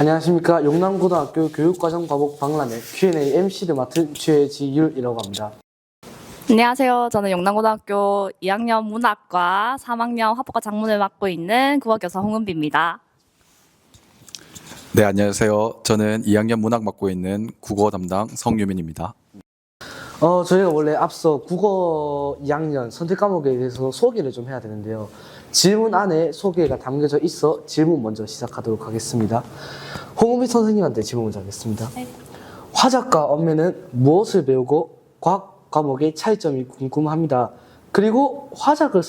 안녕하십니까. 용남고등학교 교육과정 과목 박람회 Q&A MC를 맡은 최지율이라고 합니다. 안녕하세요. 저는 영남고등학교 2학년 문학과 3학년 화법과 작문을 맡고 있는 국어교사 홍은비입니다. 네, 안녕하세요. 저는 2학년 문학 맡고 있는 국어 담당 성유민입니다. 저희가 원래 앞서 국어 2학년 선택 과목에 대해서 소개를 좀 해야 되는데요. 질문 안에 소개가 담겨져 있어 질문 먼저 시작하도록 하겠습니다. 홍은비 선생님한테 질문 먼저 하겠습니다. 네. 화작과 언매는 무엇을 배우고 과학 과목의 차이점이 궁금합니다. 그리고 화작과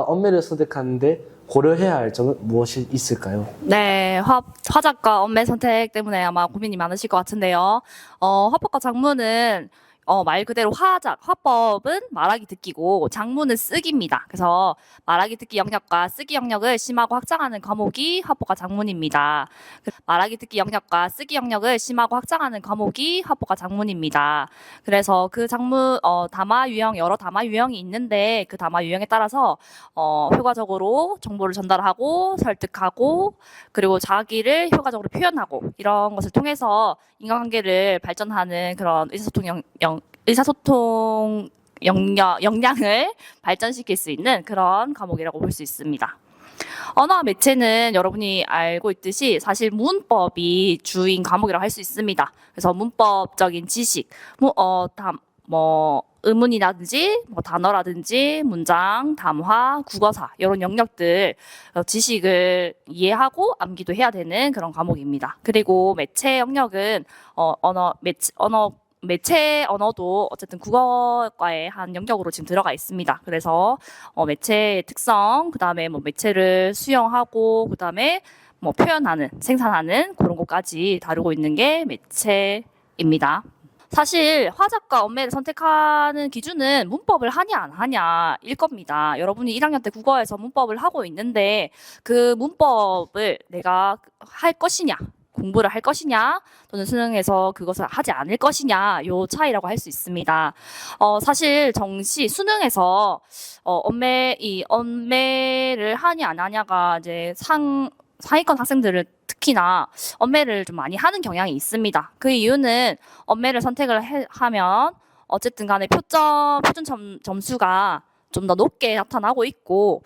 언매를 선택하는데 고려해야 할 점은 무엇이 있을까요? 네, 화작과 언매 선택 때문에 아마 고민이 많으실 것 같은데요. 화법과 작문은 말 그대로 화법은 말하기 듣기고 작문은 쓰기입니다. 그래서 말하기 듣기 영역과 쓰기 영역을 심화하고 확장하는 과목이 화법과 작문입니다. 말하기 듣기 영역과 쓰기 영역을 심화하고 확장하는 과목이 화법과 작문입니다. 그래서 그 작문 담화 유형 여러 담화 유형이 있는데 그 담화 유형에 따라서 효과적으로 정보를 전달하고 설득하고 그리고 자기를 효과적으로 표현하고 이런 것을 통해서 인간관계를 발전하는 그런 의사소통 역량을 발전시킬 수 있는 그런 과목이라고 볼 수 있습니다. 언어와 매체는 여러분이 알고 있듯이 사실 문법이 주인 과목이라고 할 수 있습니다. 그래서 문법적인 지식, 의문이라든지 단어라든지 문장, 담화, 국어사 이런 영역들 지식을 이해하고 암기도 해야 되는 그런 과목입니다. 그리고 매체 영역은 매체 언어도 어쨌든 국어과의 한 영역으로 지금 들어가 있습니다. 그래서 매체의 특성, 그다음에 매체를 수용하고 그다음에 표현하는, 생산하는 그런 것까지 다루고 있는 게 매체입니다. 사실 화작과 언매를 선택하는 기준은 문법을 하냐 안 하냐일 겁니다. 여러분이 1학년 때 국어에서 문법을 하고 있는데 그 문법을 내가 할 것이냐, 공부를 할 것이냐 또는 수능에서 그것을 하지 않을 것이냐 요 차이라고 할 수 있습니다. 사실 수능에서 언매를 하냐 안 하냐가 이제 상위권 학생들을 특히나 언매를 좀 많이 하는 경향이 있습니다. 그 이유는 언매를 선택을 하면 어쨌든 간에 표준 점수가 좀 더 높게 나타나고 있고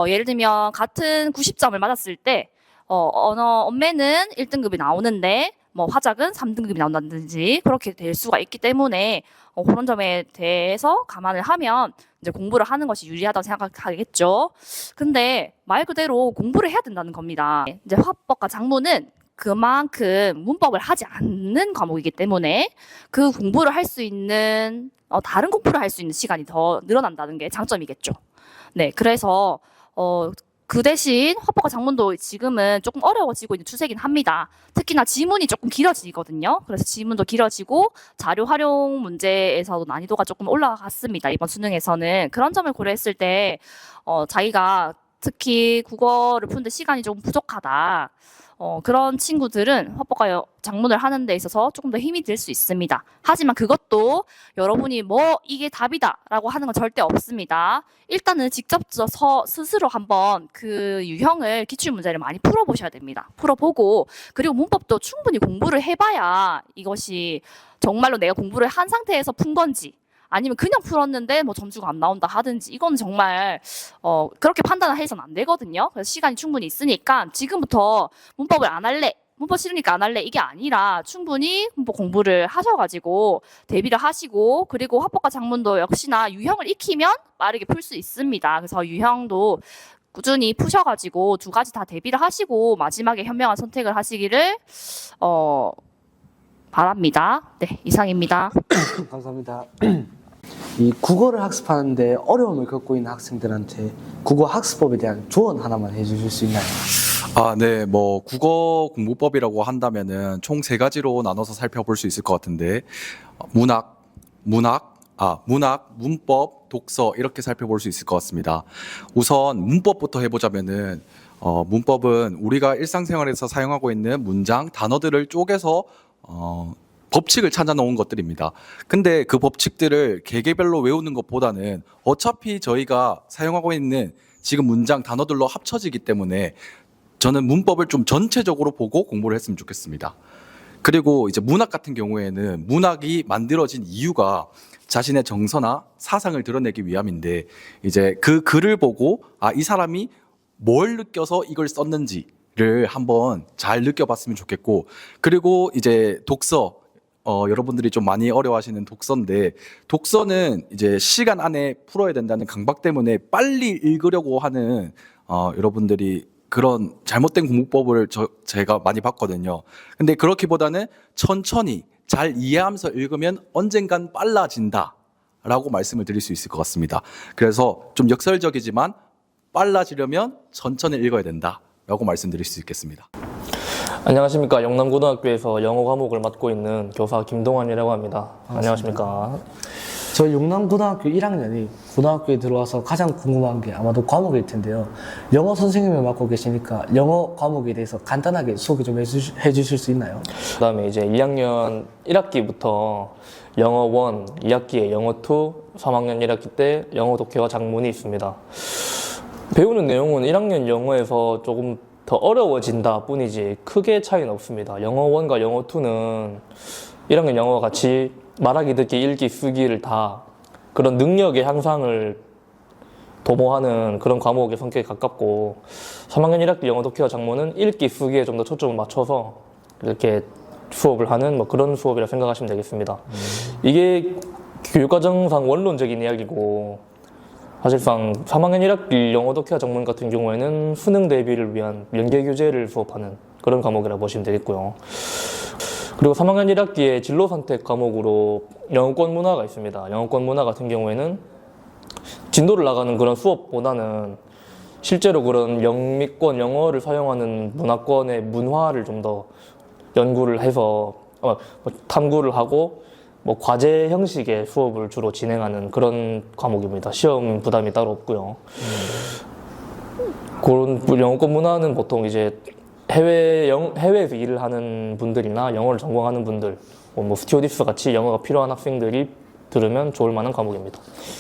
예를 들면 같은 90점을 맞았을 때 언매는 1등급이 나오는데 화작은 3등급이 나온다든지 그렇게 될 수가 있기 때문에 그런 점에 대해서 감안을 하면 이제 공부를 하는 것이 유리하다고 생각하겠죠. 근데 말 그대로 공부를 해야 된다는 겁니다. 이제 화법과 작문은 그만큼 문법을 하지 않는 과목이기 때문에 그 공부를 할 수 있는 다른 공부를 할 수 있는 시간이 더 늘어난다는 게 장점이겠죠. 네, 그래서 그 대신 화법과 작문도 지금은 조금 어려워지고 있는 추세긴 합니다. 특히나 지문이 조금 길어지거든요. 그래서 지문도 길어지고 자료 활용 문제에서도 난이도가 조금 올라갔습니다. 이번 수능에서는. 그런 점을 고려했을 때 자기가 특히 국어를 푸는데 시간이 조금 부족하다. 그런 친구들은 화법과 작문을 하는 데 있어서 조금 더 힘이 들 수 있습니다. 하지만 그것도 여러분이 이게 답이다라고 하는 건 절대 없습니다. 일단은 직접 스스로 한번 그 유형을 기출문제를 많이 풀어보셔야 됩니다. 풀어보고 그리고 문법도 충분히 공부를 해봐야 이것이 정말로 내가 공부를 한 상태에서 푼 건지 아니면 그냥 풀었는데 점수가 안 나온다 하든지 이건 정말 그렇게 판단을 해서는 안 되거든요. 그래서 시간이 충분히 있으니까 지금부터 문법을 안 할래, 문법 싫으니까 안 할래 이게 아니라 충분히 문법 공부를 하셔가지고 대비를 하시고 그리고 화법과 작문도 역시나 유형을 익히면 빠르게 풀 수 있습니다. 그래서 유형도 꾸준히 푸셔가지고 두 가지 다 대비를 하시고 마지막에 현명한 선택을 하시기를 바랍니다. 네, 이상입니다. 감사합니다. 이 국어를 학습하는데 어려움을 겪고 있는 학생들한테 국어 학습법에 대한 조언 하나만 해주실 수 있나요? 네, 국어 공부법이라고 한다면은 총 3가지로 나눠서 살펴볼 수 있을 것 같은데, 문학, 문법, 독서 이렇게 살펴볼 수 있을 것 같습니다. 우선 문법부터 해보자면은, 문법은 우리가 일상생활에서 사용하고 있는 문장, 단어들을 쪼개서 법칙을 찾아 놓은 것들입니다. 근데 그 법칙들을 개개별로 외우는 것보다는 어차피 저희가 사용하고 있는 지금 문장 단어들로 합쳐지기 때문에 저는 문법을 좀 전체적으로 보고 공부를 했으면 좋겠습니다. 그리고 이제 문학 같은 경우에는 문학이 만들어진 이유가 자신의 정서나 사상을 드러내기 위함인데 이제 그 글을 보고 이 사람이 뭘 느껴서 이걸 썼는지를 한번 잘 느껴봤으면 좋겠고, 그리고 이제 독서, 여러분들이 좀 많이 어려워하시는 독서인데, 독서는 이제 시간 안에 풀어야 된다는 강박 때문에 빨리 읽으려고 하는 여러분들이 그런 잘못된 공부법을 제가 많이 봤거든요. 근데 그렇기보다는 천천히 잘 이해하면서 읽으면 언젠간 빨라진다라고 말씀을 드릴 수 있을 것 같습니다. 그래서 좀 역설적이지만 빨라지려면 천천히 읽어야 된다라고 말씀드릴 수 있겠습니다. 안녕하십니까. 영남고등학교에서 영어 과목을 맡고 있는 교사 김동환이라고 합니다. 안녕하십니까. 저희 용남고등학교 1학년이 고등학교에 들어와서 가장 궁금한 게 아마도 과목일 텐데요. 영어 선생님을 맡고 계시니까 영어 과목에 대해서 간단하게 소개 좀 해주실 수 있나요? 그 다음에 이제 2학년 1학기부터 영어 1, 2학기에 영어 2, 3학년 1학기 때 영어 독해와 작문이 있습니다. 배우는 내용은 1학년 영어에서 조금 더 어려워진다 뿐이지 크게 차이는 없습니다. 영어 1과 영어 2는 1학년 영어와 같이 말하기, 듣기, 읽기, 쓰기를 다 그런 능력의 향상을 도모하는 그런 과목의 성격에 가깝고, 3학년 1학기 영어 독해와 작문은 읽기, 쓰기에 좀 더 초점을 맞춰서 이렇게 수업을 하는 뭐 그런 수업이라 생각하시면 되겠습니다. 이게 교육과정상 원론적인 이야기고, 사실상 3학년 1학기 영어 독해와 작문 같은 경우에는 수능 대비를 위한 연계 교재를 수업하는 그런 과목이라 보시면 되겠고요. 그리고 3학년 1학기에 진로 선택 과목으로 영어권 문화가 있습니다. 영어권 문화 같은 경우에는 진도를 나가는 그런 수업보다는 실제로 그런 영미권 영어를 사용하는 문화권의 문화를 좀 더 연구를 해서 탐구를 하고 뭐 과제 형식의 수업을 주로 진행하는 그런 과목입니다. 시험 부담이 따로 없고요. 그런 영어권 문화는 보통 이제 해외에서 일을 하는 분들이나 영어를 전공하는 분들, 뭐 스튜어디스 같이 영어가 필요한 학생들이 들으면 좋을 만한 과목입니다.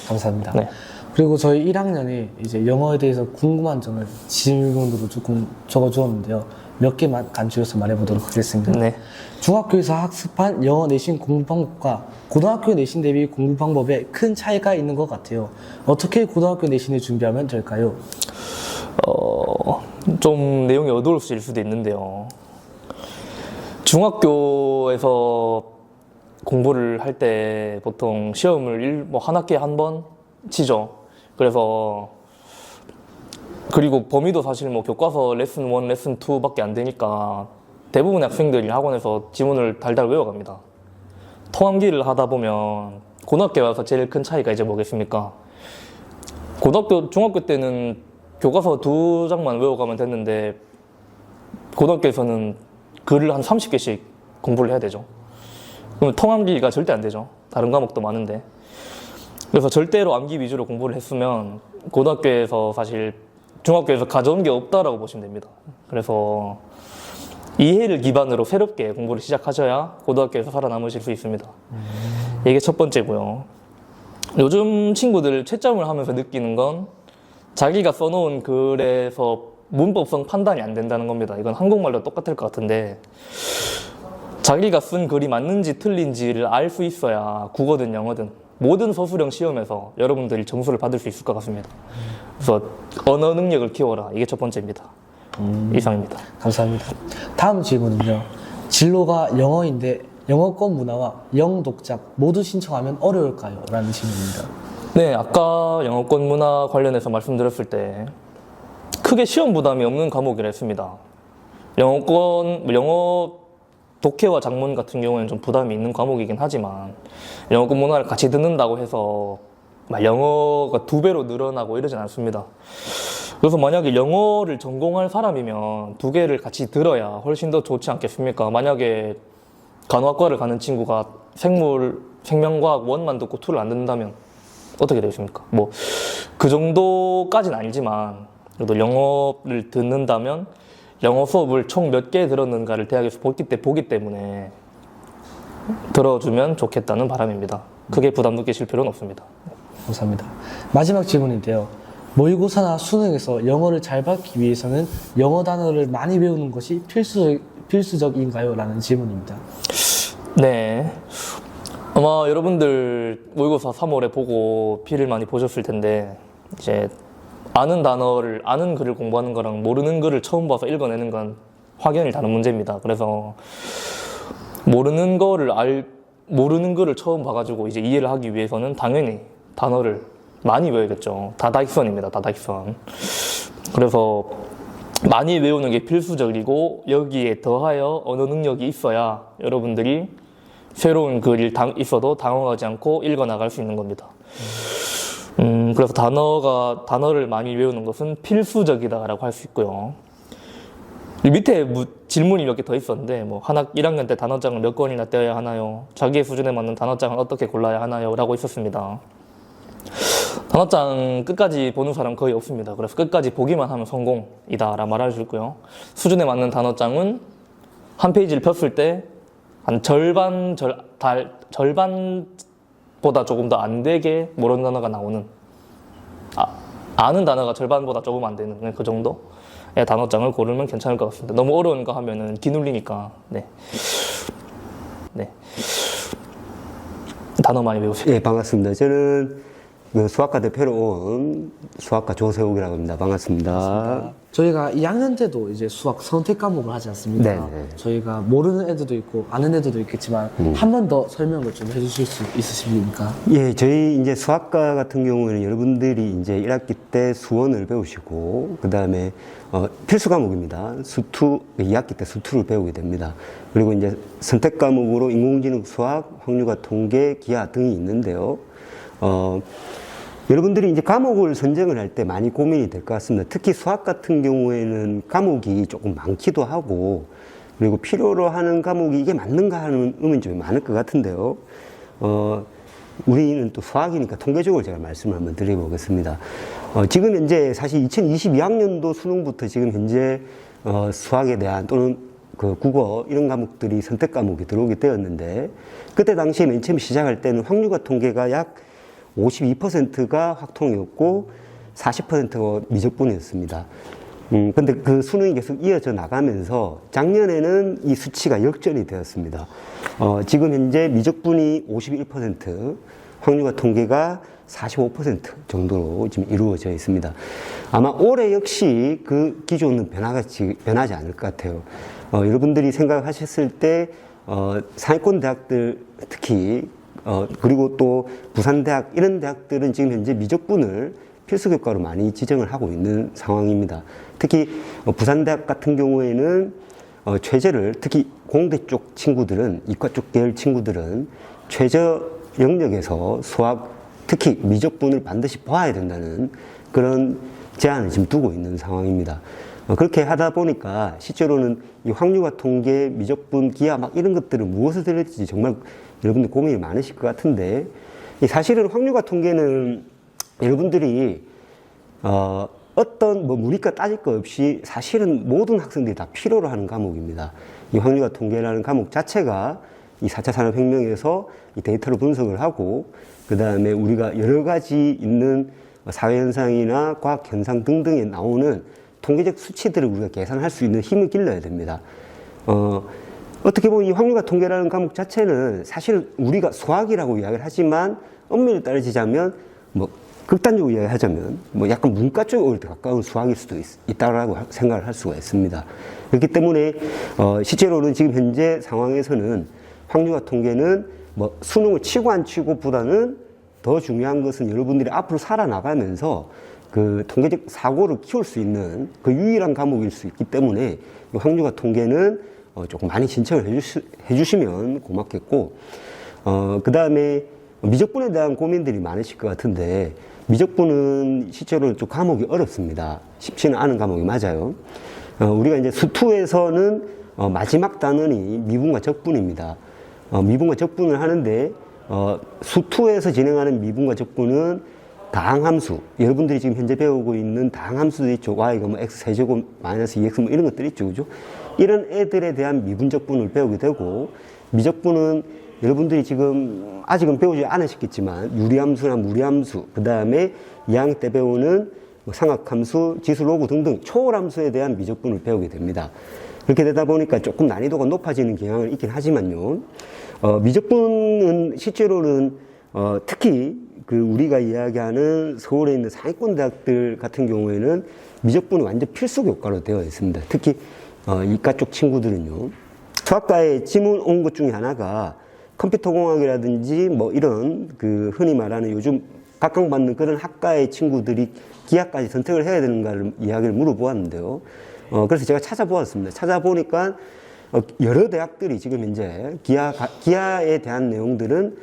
감사합니다. 네. 그리고 저희 1학년이 이제 영어에 대해서 궁금한 점을 질문으로 조금 적어주었는데요. 몇 개만 간추려서 말해보도록 하겠습니다. 네. 중학교에서 학습한 영어 내신 공부 방법과 고등학교 내신 대비 공부 방법에 큰 차이가 있는 것 같아요. 어떻게 고등학교 내신을 준비하면 될까요? 좀 내용이 어두울 수도 있는데요. 중학교에서 공부를 할 때 보통 시험을 한 학기에 한 번 치죠. 그래서 그리고 범위도 사실 뭐 교과서 레슨 1, 레슨 2밖에 안 되니까 대부분의 학생들이 학원에서 지문을 달달 외워갑니다. 통암기를 하다 보면 고등학교에 와서 제일 큰 차이가 이제 뭐겠습니까? 중학교 때는 교과서 2장만 외워가면 됐는데 고등학교에서는 글을 한 30개씩 공부를 해야 되죠. 그럼 통암기가 절대 안 되죠. 다른 과목도 많은데. 그래서 절대로 암기 위주로 공부를 했으면 고등학교에서 사실 중학교에서 가져온 게 없다라고 보시면 됩니다. 그래서 이해를 기반으로 새롭게 공부를 시작하셔야 고등학교에서 살아남으실 수 있습니다. 이게 첫 번째고요. 요즘 친구들 채점을 하면서 느끼는 건 자기가 써놓은 글에서 문법성 판단이 안 된다는 겁니다. 이건 한국말로 똑같을 것 같은데 자기가 쓴 글이 맞는지 틀린지를 알 수 있어야 국어든 영어든 모든 서술형 시험에서 여러분들이 점수를 받을 수 있을 것 같습니다. 그래서 언어 능력을 키워라. 이게 첫 번째입니다. 이상입니다. 감사합니다. 다음 질문은요. 진로가 영어인데 영어권 문화와 영독작 모두 신청하면 어려울까요? 라는 질문입니다. 네, 아까 영어권 문화 관련해서 말씀드렸을 때 크게 시험 부담이 없는 과목이라 했습니다. 영어 독해와 작문 같은 경우에는 좀 부담이 있는 과목이긴 하지만 영어권 문화를 같이 듣는다고 해서 영어가 2배로 늘어나고 이러진 않습니다. 그래서 만약에 영어를 전공할 사람이면 2개를 같이 들어야 훨씬 더 좋지 않겠습니까? 만약에 간호학과를 가는 친구가 생명과학 1만 듣고 2를 안 듣는다면 어떻게 되겠습니까? 뭐 그 정도까지는 아니지만 그래도 영어를 듣는다면 영어 수업을 총 몇 개 들었는가를 대학에서 보기 때문에 들어주면 좋겠다는 바람입니다. 크게 부담 느끼실 필요는 없습니다. 감사합니다. 마지막 질문인데요. 모의고사나 수능에서 영어를 잘 받기 위해서는 영어 단어를 많이 배우는 것이 필수적인가요? 라는 질문입니다. 네. 아마 여러분들 모의고사 3월에 보고 필을 많이 보셨을 텐데, 이제 아는 단어를, 아는 글을 공부하는 거랑 모르는 글을 처음 봐서 읽어내는 건 확연히 다른 문제입니다. 그래서 모르는 글을 처음 봐가지고 이제 이해를 하기 위해서는 당연히 단어를 많이 외워야겠죠. 다다익선입니다. 다다익선. 그래서 많이 외우는 게 필수적이고, 여기에 더하여 언어 능력이 있어야 여러분들이 새로운 글이 있어도 당황하지 않고 읽어 나갈 수 있는 겁니다. 그래서 단어를 많이 외우는 것은 필수적이다라고 할 수 있고요. 이 밑에 질문이 몇 개 더 있었는데, 뭐, 1학년 때 단어장을 몇 권이나 떼어야 하나요? 자기의 수준에 맞는 단어장을 어떻게 골라야 하나요? 라고 있었습니다. 단어장 끝까지 보는 사람 거의 없습니다. 그래서 끝까지 보기만 하면 성공이다 라 말할 수 있고요. 수준에 맞는 단어장은 한 페이지를 폈을 때 한 절반보다 조금 더 안 되게 모르는 단어가 나오는, 아는 단어가 절반보다 조금 안 되는 그 정도의 단어장을 고르면 괜찮을 것 같습니다. 너무 어려운 거 하면은 기눌리니까. 네. 단어 많이 배우세요. 예, 반갑습니다. 저는 수학과 대표로 온 수학과 조세욱이라고 합니다. 반갑습니다. 저희가 2학년 때도 이제 수학 선택 과목을 하지 않습니까? 네네. 저희가 모르는 애들도 있고 아는 애들도 있겠지만 한 번 더 설명을 좀 해주실 수 있으십니까? 예, 저희 이제 수학과 같은 경우에는 여러분들이 이제 1학기 때 수원을 배우시고, 그 다음에 필수 과목입니다. 수투, 2학기 때 수투를 배우게 됩니다. 그리고 이제 선택 과목으로 인공지능 수학, 확률과 통계, 기하 등이 있는데요. 여러분들이 이제 과목을 선정을 할 때 많이 고민이 될 것 같습니다. 특히 수학 같은 경우에는 과목이 조금 많기도 하고, 그리고 필요로 하는 과목이 이게 맞는가 하는 의문이 좀 많을 것 같은데요. 우리는 또 수학이니까 통계적으로 제가 말씀을 한번 드려보겠습니다. 지금 현재 사실 2022학년도 수능부터 지금 현재 수학에 대한 또는 그 국어 이런 과목들이 선택 과목이 들어오게 되었는데, 그때 당시에 맨 처음 시작할 때는 확률과 통계가 약 52%가 확통이었고 40%가 미적분이었습니다. 근데 그 수능이 계속 이어져 나가면서 작년에는 이 수치가 역전이 되었습니다. 지금 현재 미적분이 51%, 확률과 통계가 45% 정도로 지금 이루어져 있습니다. 아마 올해 역시 그 기조는 변하지 않을 것 같아요. 여러분들이 생각하셨을 때 상위권 대학들 특히 그리고 또 부산대학 이런 대학들은 지금 현재 미적분을 필수 교과로 많이 지정을 하고 있는 상황입니다. 특히 부산대학 같은 경우에는 최저를, 특히 공대 쪽 친구들은, 이과 쪽 계열 친구들은 최저 영역에서 수학, 특히 미적분을 반드시 봐야 된다는 그런 제한을 지금 두고 있는 상황입니다. 그렇게 하다 보니까 실제로는 이 확률과 통계, 미적분, 기하 막 이런 것들은 무엇을 들을지 정말 여러분들 고민이 많으실 것 같은데, 사실은 확률과 통계는 여러분들이 어떤 뭐 문이과 따질 거 없이 사실은 모든 학생들이 다 필요로 하는 과목입니다. 이 확률과 통계라는 과목 자체가 이 4차 산업혁명에서 이 데이터를 분석을 하고, 그 다음에 우리가 여러 가지 있는 사회현상이나 과학현상 등등에 나오는 통계적 수치들을 우리가 계산할 수 있는 힘을 길러야 됩니다. 어떻게 보면 이 확률과 통계라는 과목 자체는 사실 우리가 수학이라고 이야기를 하지만 엄밀히 따지자면 뭐 극단적으로 이야기하자면 뭐 약간 문과 쪽에 더 가까운 수학일 수도 있다라고 생각을 할 수가 있습니다. 그렇기 때문에 실제로는 지금 현재 상황에서는 확률과 통계는 뭐 수능을 치고 안 치고보다는 더 중요한 것은 여러분들이 앞으로 살아나가면서 그 통계적 사고를 키울 수 있는 그 유일한 과목일 수 있기 때문에 이 확률과 통계는 조금 많이 신청을 해주시면 고맙겠고, 그 다음에 미적분에 대한 고민들이 많으실 것 같은데, 미적분은 실제로 좀 과목이 어렵습니다. 쉽지는 않은 과목이 맞아요. 우리가 이제 수투에서는 마지막 단원이 미분과 적분입니다. 미분과 적분을 하는데, 수투에서 진행하는 미분과 적분은 다항함수, 여러분들이 지금 현재 배우고 있는 다항함수도 있죠. y가 뭐 x 세제곱 마이너스 2x 뭐 이런 것들 있죠, 그죠? 이런 애들에 대한 미분적분을 배우게 되고, 미적분은 여러분들이 지금 아직은 배우지 않으셨겠지만 유리함수나 무리함수, 그 다음에 2학년 때 배우는 뭐 상학함수, 지수로그 등등 초월함수에 대한 미적분을 배우게 됩니다. 그렇게 되다 보니까 조금 난이도가 높아지는 경향은 있긴 하지만요. 미적분은 실제로는 특히 그 우리가 이야기하는 서울에 있는 상위권 대학들 같은 경우에는 미적분이 완전 필수 교과로 되어 있습니다. 특히 이과 쪽 친구들은요. 수학과에 지문 온 것 중에 하나가 컴퓨터공학이라든지 뭐 이런 그 흔히 말하는 요즘 각광받는 그런 학과의 친구들이 기하까지 선택을 해야 되는가를 이야기를 물어보았는데요. 그래서 제가 찾아보았습니다. 찾아보니까 여러 대학들이 지금 현재 기하에 대한 내용들은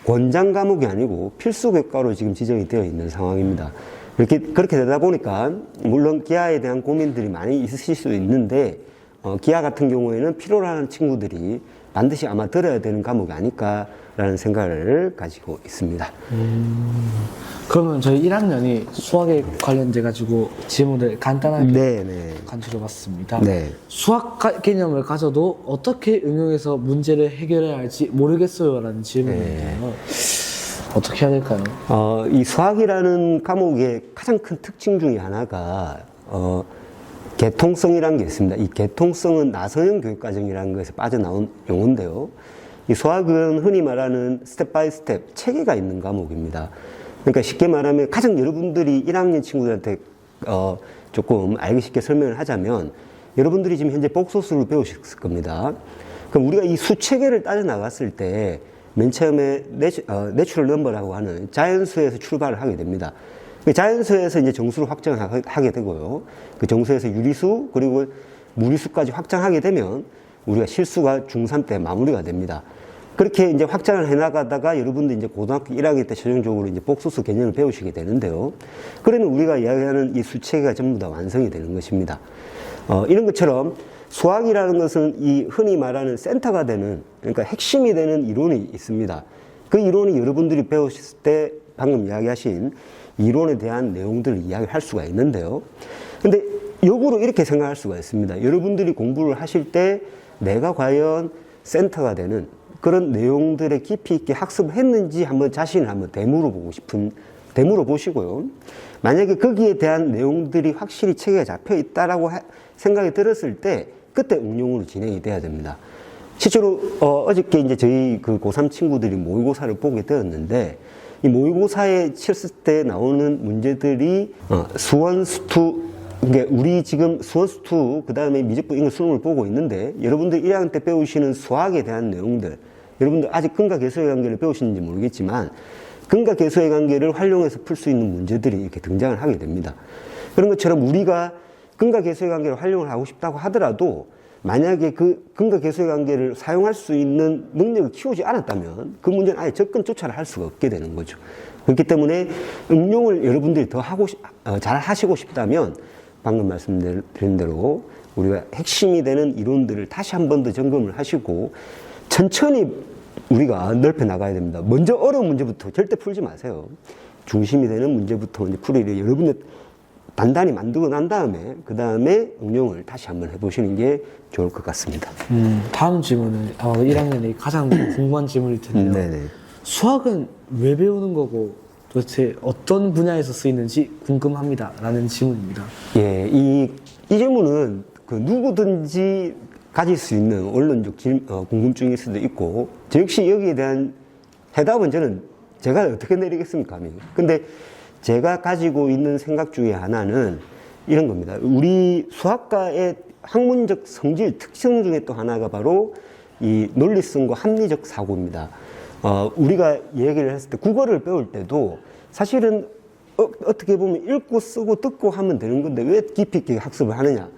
권장 과목이 아니고 필수 교과로 지금 지정이 되어 있는 상황입니다. 그렇게 되다 보니까 물론 기하에 대한 고민들이 많이 있으실 수 있는데 기하 같은 경우에는 필요로 하는 친구들이 반드시 아마 들어야 되는 과목이 아닐까라는 생각을 가지고 있습니다. 그러면 저희 1학년이 수학에 관련돼 가지고 질문을 간단하게 네네. 간추려 봤습니다. 네. 수학 개념을 가져도 어떻게 응용해서 문제를 해결해야 할지 모르겠어요라는 질문인데요. 어떻게 해야 될까요? 이 수학이라는 과목의 가장 큰 특징 중에 하나가 개통성이라는 게 있습니다. 이 개통성은 나선형 교육과정이라는 것에서 빠져나온 용어인데요. 이 수학은 흔히 말하는 스텝 바이 스텝 체계가 있는 과목입니다. 그러니까 쉽게 말하면 가장 여러분들이 1학년 친구들한테 조금 알기 쉽게 설명을 하자면 여러분들이 지금 현재 복소수를 배우셨을 겁니다. 그럼 우리가 이 수 체계를 따져 나갔을 때 맨 처음에 내추럴 넘버라고 하는 자연수에서 출발을 하게 됩니다. 그 자연수에서 이제 정수를 확정하게 되고요. 그 정수에서 유리수 그리고 무리수까지 확장하게 되면 우리가 실수가 중3 때 마무리가 됩니다. 그렇게 이제 확장을 해나가다가 여러분들 이제 고등학교 1학년 때 최종적으로 이제 복소수 개념을 배우시게 되는데요. 그러면 우리가 이야기하는 이 수체계가 전부 다 완성이 되는 것입니다. 이런 것처럼 수학이라는 것은 이 흔히 말하는 센터가 되는, 그러니까 핵심이 되는 이론이 있습니다. 그 이론이 여러분들이 배우셨을 때 방금 이야기하신 이론에 대한 내용들을 이야기할 수가 있는데요. 근데 역으로 이렇게 생각할 수가 있습니다. 여러분들이 공부를 하실 때 내가 과연 센터가 되는 그런 내용들의 깊이 있게 학습을 했는지 한번 자신을 한번 되물어보시고요. 만약에 거기에 대한 내용들이 확실히 체계가 잡혀 있다라고 생각이 들었을 때 그때 응용으로 진행이 돼야 됩니다. 실제로 어저께 이제 저희 그 고3 친구들이 모의고사를 보게 되었는데 이 모의고사에 쳤을 때 나오는 문제들이 수원, 수투, 이게 우리 지금 수원, 수투 그 다음에 미적분 인근 수능을 보고 있는데 여러분들 1학년 때 배우시는 수학에 대한 내용들, 여러분들 아직 근과 계수의 관계를 배우시는지 모르겠지만 근과 계수의 관계를 활용해서 풀 수 있는 문제들이 이렇게 등장을 하게 됩니다. 그런 것처럼 우리가 근과 계수의 관계를 활용을 하고 싶다고 하더라도 만약에 그 근과 계수의 관계를 사용할 수 있는 능력을 키우지 않았다면 그 문제는 아예 접근조차를 할 수가 없게 되는 거죠. 그렇기 때문에 응용을 여러분들이 더 잘 하시고 싶다면 방금 말씀드린 대로 우리가 핵심이 되는 이론들을 다시 한 번 더 점검을 하시고 천천히 우리가 넓혀 나가야 됩니다. 먼저 어려운 문제부터 절대 풀지 마세요. 중심이 되는 문제부터 이제 풀이를 여러분들 단단히 만들고 난 다음에 그 다음에 응용을 다시 한번 해보시는 게 좋을 것 같습니다. 다음 질문은 아마 1학년에 가장 궁금한 질문일 텐데요. 네네. 수학은 왜 배우는 거고 도대체 어떤 분야에서 쓰이는지 궁금합니다. 라는 질문입니다. 예, 이 질문은 그 누구든지 가질 수 있는 원론적 궁금증일 수도 있고 저 역시 여기에 대한 해답은 제가 어떻게 내리겠습니까? 근데 제가 가지고 있는 생각 중에 하나는 이런 겁니다. 우리 수학과의 학문적 성질 특성 중에 또 하나가 바로 이 논리성과 합리적 사고입니다. 우리가 얘기를 했을 때 국어를 배울 때도 사실은 어떻게 보면 읽고 쓰고 듣고 하면 되는 건데 왜 깊이 있게 학습을 하느냐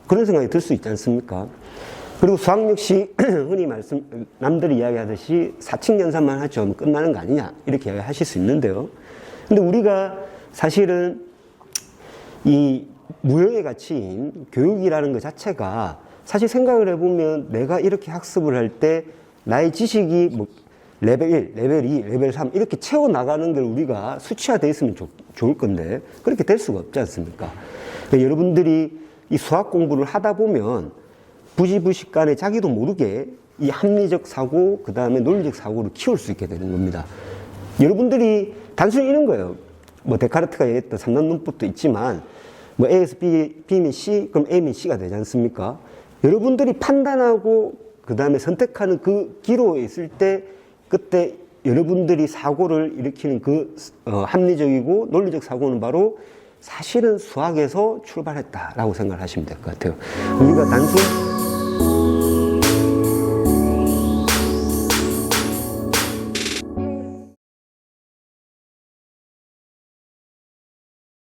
그런 생각이 들 수 있지 않습니까? 그리고 수학 역시 흔히 남들이 이야기하듯이 사칙연산만 하죠. 끝나는 거 아니냐 이렇게 이야기하실 수 있는데요. 근데 우리가 사실은 이 무형의 가치인 교육이라는 것 자체가 사실 생각을 해보면 내가 이렇게 학습을 할 때 나의 지식이 뭐 레벨 1, 레벨 2, 레벨 3 이렇게 채워나가는 걸 우리가 수치화되어 있으면 좋을 건데 그렇게 될 수가 없지 않습니까? 그러니까 여러분들이 이 수학 공부를 하다 보면 부지부식간에 자기도 모르게 이 합리적 사고 그 다음에 논리적 사고를 키울 수 있게 되는 겁니다. 여러분들이 단순히 이런 거예요. 뭐 데카르트가 얘기했던 3단 문법도 있지만 뭐 A에서 B면 C, 그럼 A면 C가 되지 않습니까? 여러분들이 판단하고 그 다음에 선택하는 그 기로에 있을 때 그때 여러분들이 사고를 일으키는 그 합리적이고 논리적 사고는 바로 사실은 수학에서 출발했다라고 생각을 하시면 될 것 같아요. 우리가 단순